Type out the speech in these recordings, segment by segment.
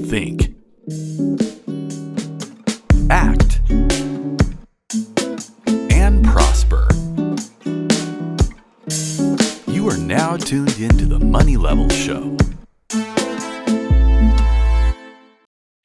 think, act, and prosper. You are now tuned into the Money Level Show.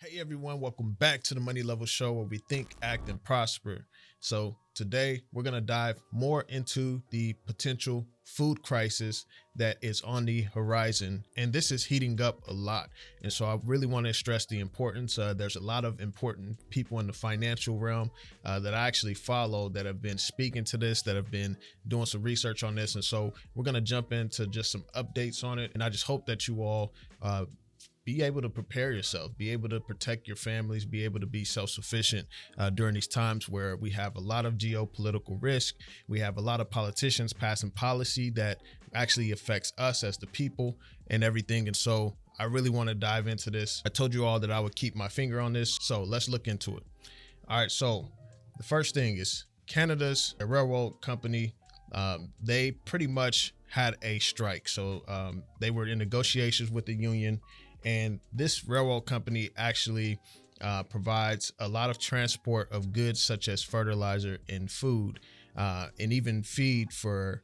Hey everyone, welcome back to the Money Level Show, where we think, act, and prosper. So today we're going to dive more into the potential food crisis that is on the horizon, and this is heating up a lot. And so I really want to stress the importance. There's a lot of important people in the financial realm that I actually follow that have been speaking to this, that have been doing some research on this. And so we're going to jump into just some updates on it. And I just hope that you all be able to prepare yourself, be able to protect your families, be able to be self-sufficient during these times where we have a lot of geopolitical risk. We have a lot of politicians passing policy that actually affects us as the people and everything. And so I really want to dive into this. I told you all that I would keep my finger on this, so let's look into it. All right, so the first thing is Canada's railroad company. They pretty much had a strike. So they were in negotiations with the union. And this railroad company actually provides a lot of transport of goods such as fertilizer and food and even feed for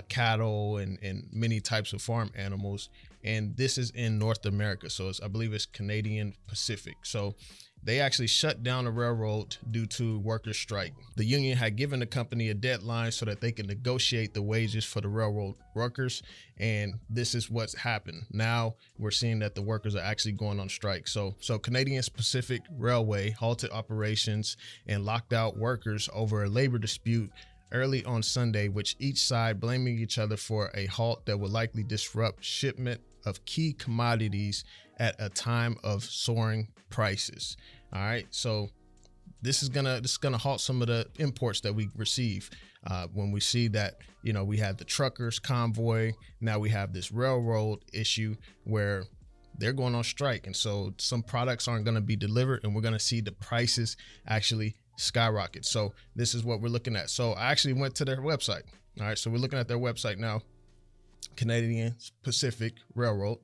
cattle and many types of farm animals. And this is in North America. So I believe it's Canadian Pacific. So they actually shut down the railroad due to workers' strike. The union had given the company a deadline so that they could negotiate the wages for the railroad workers. And this is what's happened. Now we're seeing that the workers are actually going on strike. So Canadian Pacific Railway halted operations and locked out workers over a labor dispute early on Sunday, which each side blaming each other for a halt that would likely disrupt shipment of key commodities at a time of soaring prices. All right, so this is gonna halt some of the imports that we receive when we see that, you know, we had the truckers convoy. Now we have this railroad issue where they're going on strike, and so some products aren't going to be delivered, and we're going to see the prices actually skyrocket. So this is what we're looking at. So I actually went to their website. All right, so we're looking at their website now, Canadian Pacific Railroad.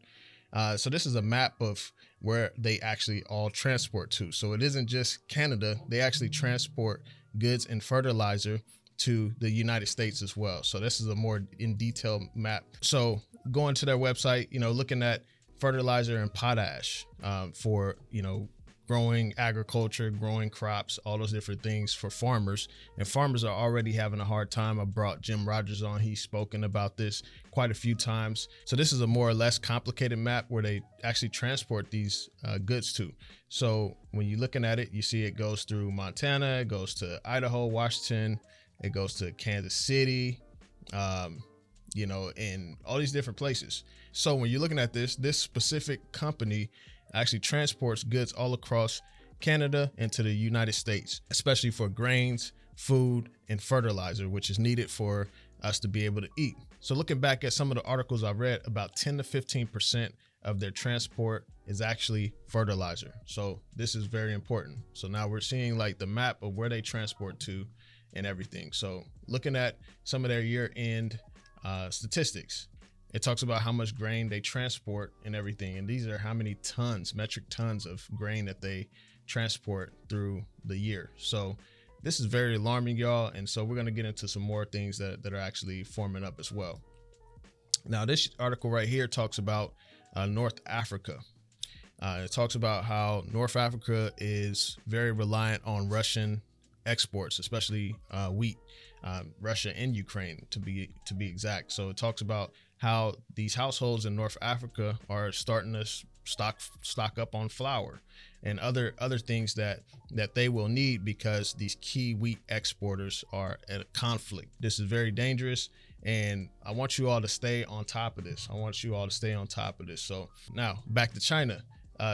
So this is a map of where they actually all transport to. So it isn't just Canada. They actually transport goods and fertilizer to the United States as well. So this is a more in detail map. So going to their website, you know, looking at fertilizer and potash for, you know, growing agriculture, growing crops, all those different things for farmers. And farmers are already having a hard time. I brought Jim Rogers on. He's spoken about this quite a few times. So this is a more or less complicated map where they actually transport these goods to. So when you're looking at it, you see it goes through Montana, it goes to Idaho, Washington, it goes to Kansas City, you know, in all these different places. So when you're looking at this specific company actually transports goods all across Canada into the United States, especially for grains, food, and fertilizer, which is needed for us to be able to eat. So looking back at some of the articles I read, about 10 to 15% of their transport is actually fertilizer. So this is very important. So now we're seeing like the map of where they transport to and everything. So looking at some of their year-end statistics, it talks about how much grain they transport and everything. And these are how many tons, metric tons of grain that they transport through the year. So this is very alarming, y'all. And so we're going to get into some more things that are actually forming up as well. Now, this article right here talks about North Africa. It talks about how North Africa is very reliant on Russian exports, especially wheat, Russia and Ukraine to be exact. So it talks about how these households in North Africa are starting to stock up on flour and other things that they will need because these key wheat exporters are at a conflict. This is very dangerous, and I want you all to stay on top of this. So now back to China.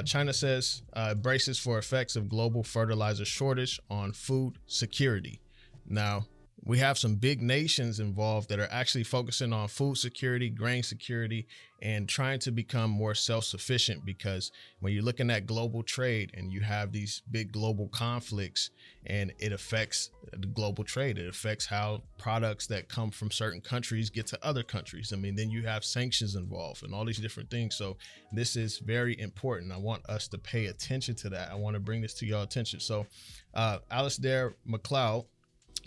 China says braces for effects of global fertilizer shortage on food security. Now, we have some big nations involved that are actually focusing on food security, grain security, and trying to become more self-sufficient, because when you're looking at global trade and you have these big global conflicts, and it affects the global trade, it affects how products that come from certain countries get to other countries. I mean, then you have sanctions involved and all these different things. So this is very important. I want us to pay attention to that. I want to bring this to your attention. So Alasdair MacLeod,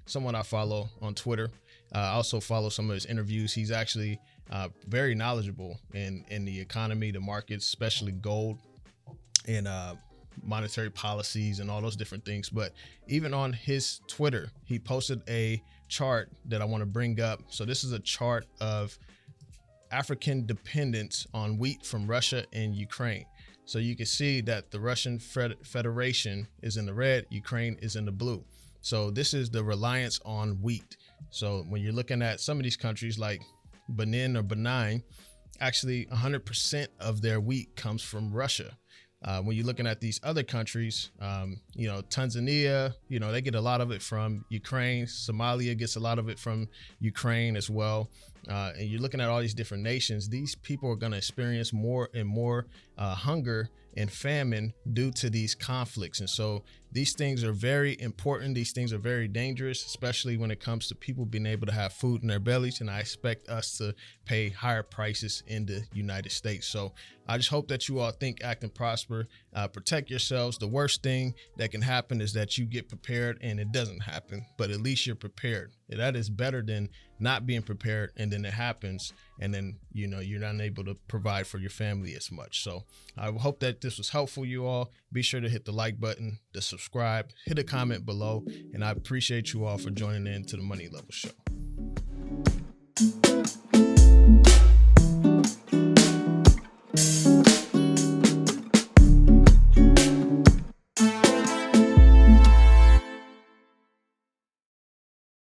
someone I follow on Twitter. I also follow some of his interviews. He's actually very knowledgeable in the economy, the markets, especially gold, and monetary policies and all those different things. But even on his Twitter, he posted a chart that I want to bring up. So this is a chart of African dependence on wheat from Russia and Ukraine. So you can see that the Russian Federation is in the red, Ukraine is in the blue. So this is the reliance on wheat. So when you're looking at some of these countries like Benin, actually 100% of their wheat comes from Russia. When you're looking at these other countries, Tanzania, they get a lot of it from Ukraine. Somalia gets a lot of it from Ukraine as well. And you're looking at all these different nations. These people are going to experience more and more hunger and famine due to these conflicts. And so these things are very important. These things are very dangerous, especially when it comes to people being able to have food in their bellies. And I expect us to pay higher prices in the United States. So I just hope that you all think, act, and prosper. Protect yourselves. The worst thing that can happen is that you get prepared and it doesn't happen, but at least you're prepared. That is better than not being prepared and then it happens and then you're not able to provide for your family as much. So I hope that this was helpful, you all. Be sure to hit the like button, to subscribe, hit a comment below, and I appreciate you all for joining in to the Money Level Show.